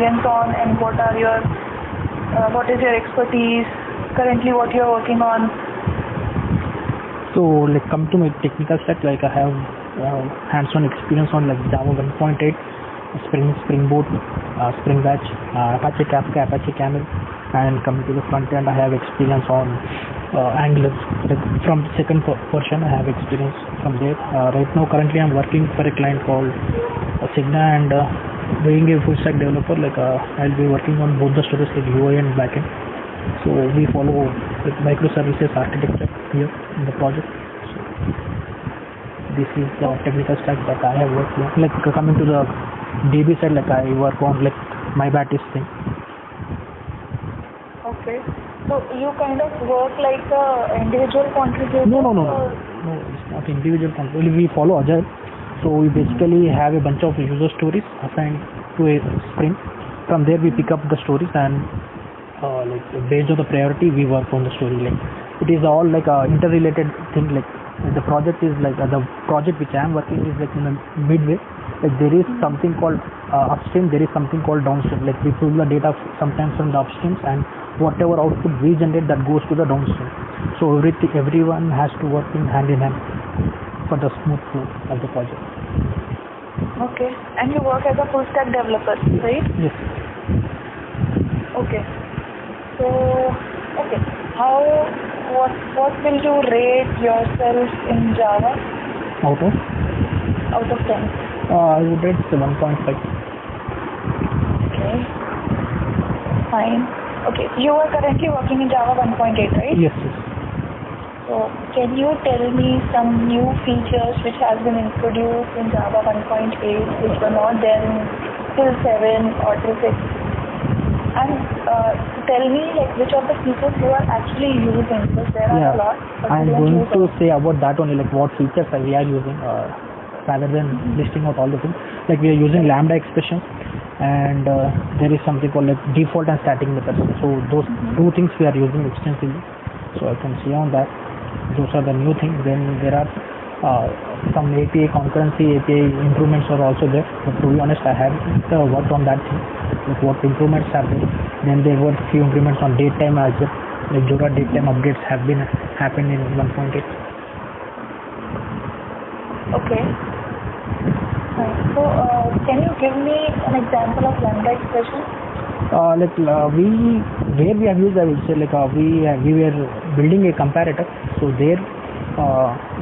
experience on, and what is your expertise currently, what you are working on? So like come to my technical stack, like I have hands-on experience on like Java 1.8, Spring Boot, Spring Batch, Apache Kafka, Apache Camel, and coming to the front end, I have experience on Angular. Like from the second version, I have experience from there. Right now, currently, I'm working for a client called Cigna, and being a full stack developer, like I'll be working on both the stories, like UI and backend. So we follow like microservices architecture here in the project. So this is the technical stack that I have worked on. Like coming to the DB side, like I work on like MyBatis thing. Okay. So you kind of work like a individual contributor? No, it's not individual contributor. We follow Agile. So we basically have a bunch of user stories assigned to a sprint. From there we pick up the stories and like based on the priority we work on the story. Like it is all like a interrelated thing. Like the project is like the project which I am working is like in the midway. Like there is something called upstream, there is something called downstream. Like we pull the data sometimes from the upstreams, and whatever output we generate, that goes to the downstream. So everyone has to work in hand for the smooth flow of the project. Okay. And you work as a full stack developer, right? Yes. Okay. So what will you rate yourself in Java Out of 10? I would rate 1.5. Okay. Fine. Okay. You are currently working in Java 1.8, right? Yes. So can you tell me some new features which has been introduced in Java 1.8 which were not there in till 7 or till 6? And tell me like which of the features you are actually using, because there are a lot. I'm going to say about that only, like what features we are using rather than listing out all the things. Like we are using Lambda expressions, and there is something called like default and static methods. So those two things we are using extensively. So I can see on that those are the new things. Then there are some API concurrency, API improvements are also there. But to be honest, I haven't worked on that thing. Like what improvements have been. Then there were few improvements on datetime as well. Like Jura datetime updates have been happened in 1.8. Okay. So can you give me an example of Lambda expression? Where we have used, I would say like we were building a comparator. So there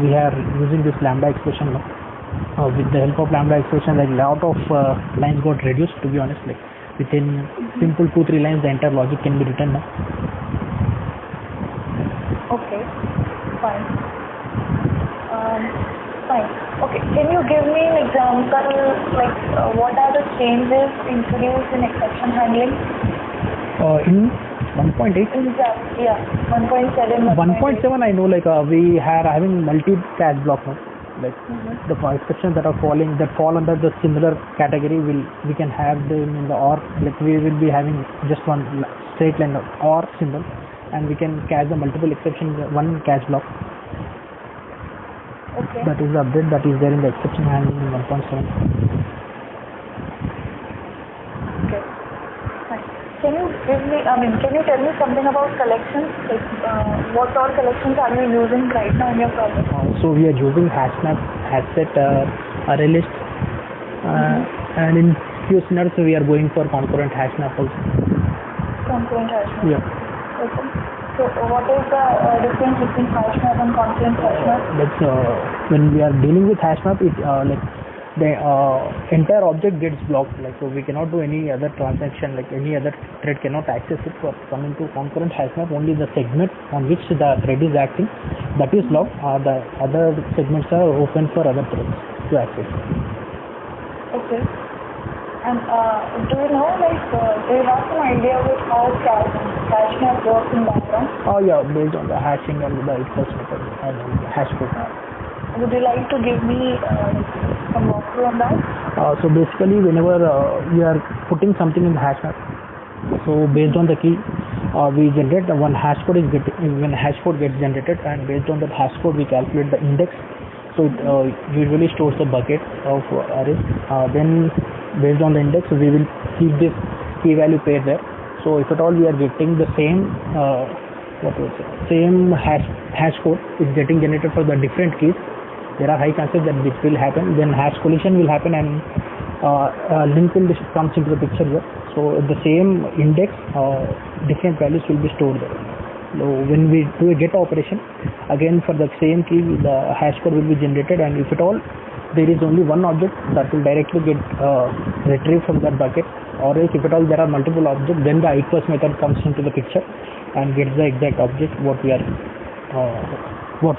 we are using this Lambda expression now. With the help of Lambda expression, like lot of lines got reduced. To be honest, like within simple 2-3 lines, the entire logic can be written now. Okay, fine. Fine. Okay, can you give me an example, like what are the changes introduced in exception handling? In 1.8? Yeah, 1.7. 1.7 I know, like we are having multi-catch block now. Like the exceptions that fall under the similar category, we can have them in the OR. Like we will be having just one straight line of OR symbol, and we can catch the multiple exceptions in one catch block. Okay. That is the update that is there in the exception handling in 1.7. Okay. Fine. Can you tell me something about collections? Like what all collections are you using right now in your project? So we are using HashMap, HashSet, ArrayList, and in few scenarios we are going for concurrent HashMap also. Concurrent HashMap. Yeah. Okay. So what is the difference between HashMap and concurrent HashMap? When we are dealing with HashMap, it like the entire object gets blocked. Like so, we cannot do any other transaction. Like any other thread cannot access it. For coming to concurrent HashMap, only the segment on which the thread is acting, that is locked. The other segments are open for other threads to access. Okay. And do you know, like, do you have some idea with how HashMap works in background? Oh yeah, based on the hashing and the equals method and the hash code. Would you like to give me some walkthrough on that? So basically, whenever we are putting something in the hash map, so based on the key, we generate one hash code when hash code gets generated, and based on that hash code we calculate the index. So it usually stores the bucket of arrays. Then based on the index, we will keep this key value pair there. So if at all we are getting the same same hash code is getting generated for the different keys, there are high chances that this will happen. Then hash collision will happen and link will comes into the picture here. So the same index, different values will be stored there. So when we do a get operation, again for the same key, the hash code will be generated, and if at all there is only one object, that will directly get retrieved from that bucket, or else if at all there are multiple objects, then the equals method comes into the picture and gets the exact object what we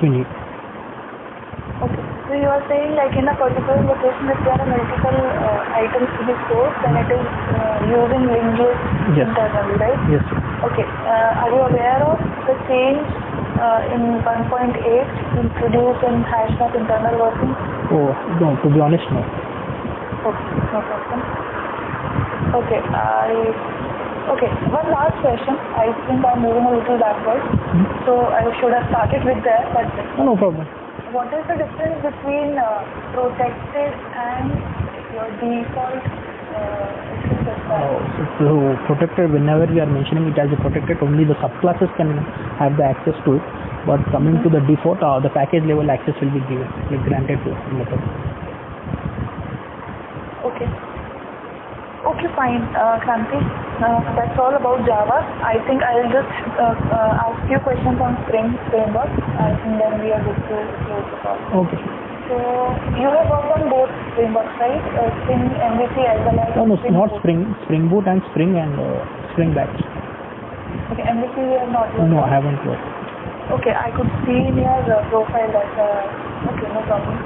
need. Okay, so you are saying like in a particular location if there are multiple items to be stored, then it is using linked list Yes. internally, right? Yes. Okay, are you aware of the change in 1.8 introduced in HashMap internal working? Oh no, to be honest, no. Okay, no problem. Okay, okay, one last question. I think I'm moving a little backward, so I should have started with that, but No problem. what is the difference between protected and your default? So protected, whenever we are mentioning it as a protected, only the subclasses can have the access to it. But coming to the default, the package level access will be given, like granted to the method. Okay. Okay, fine, Kranti. That's all about Java. I think I'll just ask you questions on Spring Framework, and then we are good to close the call. Okay. So you have worked on both frameworks, right? Spring MVC as well as No, Spring not Boot. Spring Boot and Spring Batch. Okay, MVC you have not worked No, on. I haven't worked. Okay, I could see in your profile that, okay, no problem.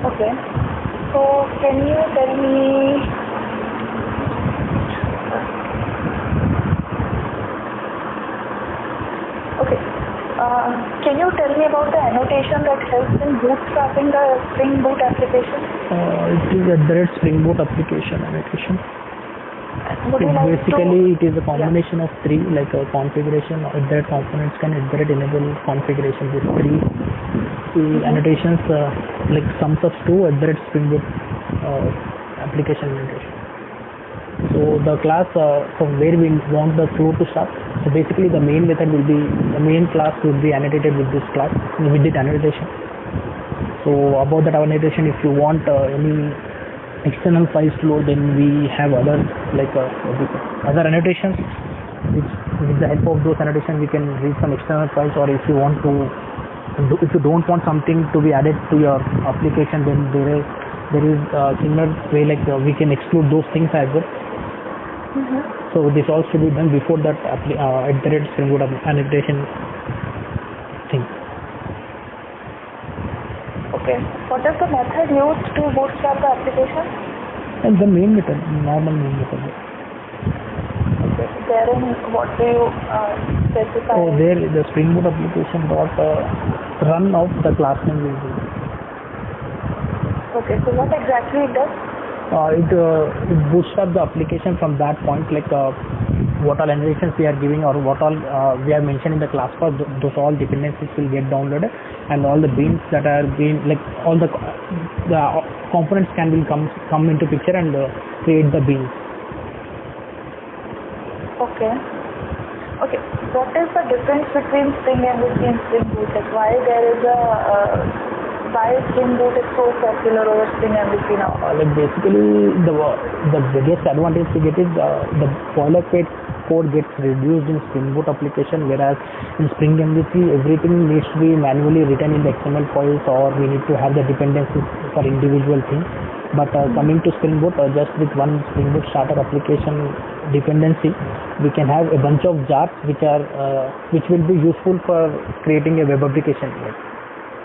Okay, so can you tell me, okay, can you tell me about the annotation that helps in bootstrapping the Spring Boot application? It is a Spring Boot application annotation. Would you like Basically, it is a combination of three, like a configuration. That components can enable configuration with three annotations, like sums of two Spring Boot application annotation. So the class from where we want the flow to start. So basically, the main method will be the main class will be annotated with this class with this annotation. So about that annotation, if you want any external files to load, then we have other like other annotations. With the help of those annotations, we can read some external files. Or if you want to, if you don't want something to be added to your application, then there is similar way like we can exclude those things as well. So this all should be done before that Spring Boot annotation thing. Okay. What is the method used to bootstrap the application? And the main method, normal main method. Okay. Therein, what do you specify? So there, the Spring Boot application dot run of the class name will be. Okay. So what exactly it does? It bootstraps the application from that point, like what all annotations we are giving or what all we have mentioned in the class path, those all dependencies will get downloaded, and all the beans that are being like all the components will come into picture and create the beans. Okay. Okay. What is the difference between Spring MVC and Spring Boot? Like why there is why Spring Boot is so popular over Spring MVC now? Like basically the biggest advantage we get is the boilerplate code gets reduced in Spring Boot application, whereas in Spring MVC everything needs to be manually written in the XML files, or we need to have the dependencies for individual things. But coming to Spring Boot, just with one Spring Boot starter application dependency, we can have a bunch of jars which will be useful for creating a web application.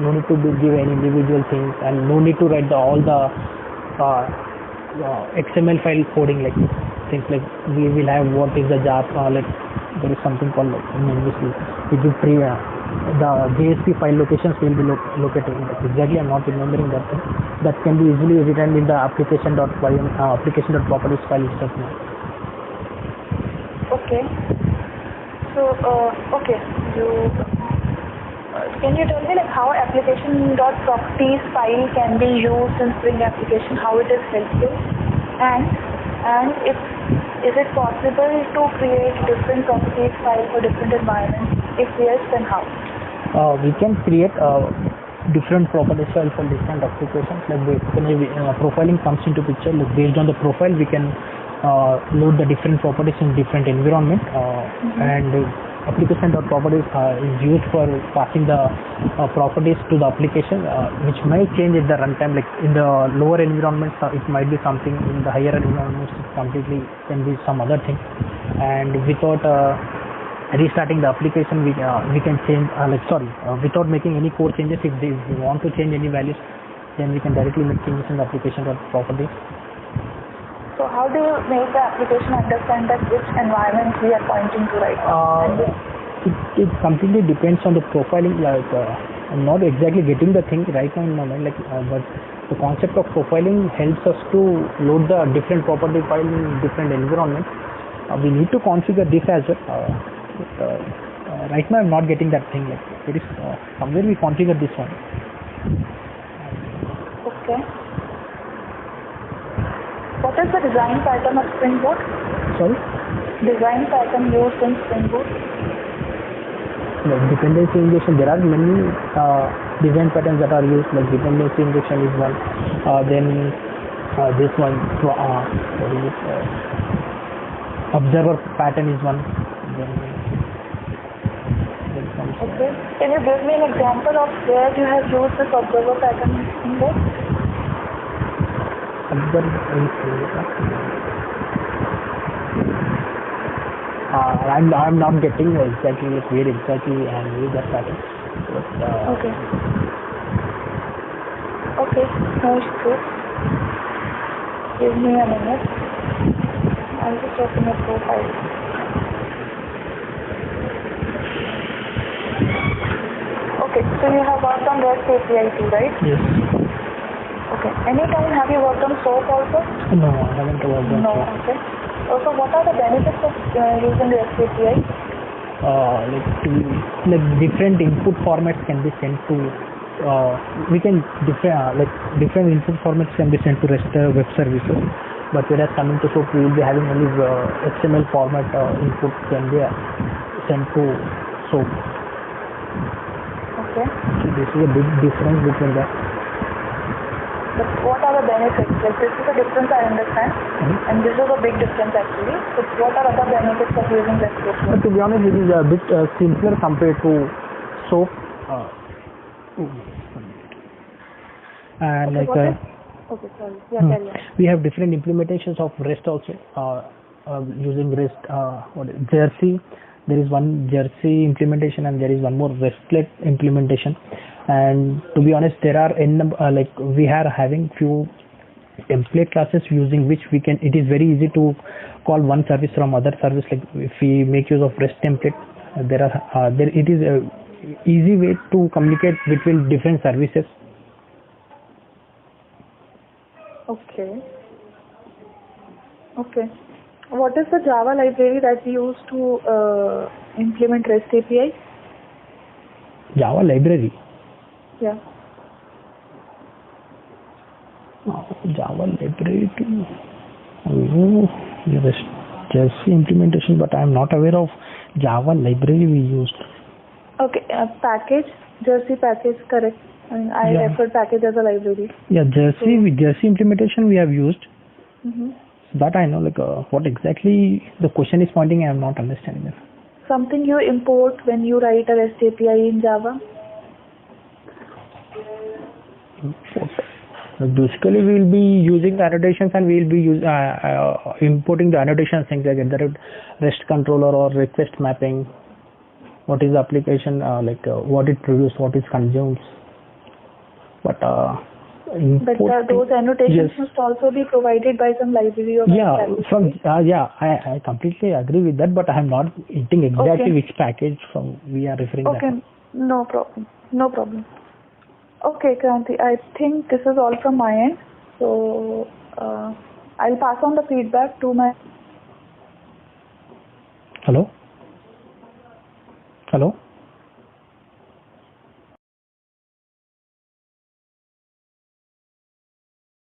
No need to give any individual things, and no need to write all the XML file coding, like things like we will have what is the jar, like there is something called like in English we give free the JSP file locations will be located. Exactly, I'm not remembering that thing. That can be easily written in the application.properties file itself now. Okay. So okay, can you tell me like how application.properties file can be used in Spring application, how it is helpful, and if is it possible to create different properties files for different environments? If yes, then how? We can create different properties files for different applications. Like basically, profiling comes into picture. Like based on the profile, we can load the different properties in different environment. And application.properties is used for passing the properties to the application, which may change at the runtime. Like in the lower environments, it might be something. In the higher environments, it completely can be some other thing. And without restarting the application, we can change without making any code changes. If we want to change any values, then we can directly make changes in the application or properties. So how do you make the application understand that which environment we are pointing to right now? It completely depends on the profiling. Like I'm not exactly getting the thing right now in my mind. But the concept of profiling helps us to load the different property file in different environments. We need to configure this as well. Right now I'm not getting that thing. Like there is somewhere we configure this one. Okay. What is the design pattern of Spring Boot? Sorry? Design pattern used in Spring Boot? Like dependency injection, there are many design patterns that are used. Like dependency injection is one. Then this one, what is it? Observer pattern is one. Okay. Can you give me an example of where you have used this observer pattern in this? I'm not getting exactly like where exactly and use that pattern. But, okay. Okay. No issue. Give me a minute. I'll just open your profile. Okay, so you have worked on REST API too, right? Yes. Okay. Anytime have you worked on SOAP also? No, I haven't worked on SOAP. No, okay. So what are the benefits of using REST API? Like different input formats can be sent to different input formats can be sent to REST web services. But whereas coming to SOAP, we will be having only XML format input can be sent to SOAP. Okay. So this is a big difference between that. But what are the benefits? Like this is a difference I understand, and this is a big difference actually. But what are other benefits of using REST API? To be honest, it is a bit simpler compared to SOAP. And okay, okay, sorry. Yeah, carry on. We have different implementations of REST also. Using REST, Jersey. There is one Jersey implementation and there is one more RESTlet implementation. And to be honest, there are we are having few template classes using which we can. It is very easy to call one service from other service. Like if we make use of REST template, it is a easy way to communicate between different services. Okay. Okay. What is the Java library that we use to implement REST API? Java library? Yeah. Java library to Jersey implementation, but I am not aware of Java library we used. Okay, package, Jersey package, correct. I referred package as a library. Yeah, Jersey implementation we have used. That I know, what exactly the question is pointing, I am not understanding it. Something you import when you write a REST API in Java? Basically, we will be using the annotations and we will be importing the annotations, things like the REST controller or request mapping. What is the application, what it produces, what it consumes. But those annotations must also be provided by some library or I completely agree with that, but I am not hitting exactly which package from we are referring. Okay, no problem. Okay, Kranti, I think this is all from my end. So I'll pass on the feedback to my. Hello.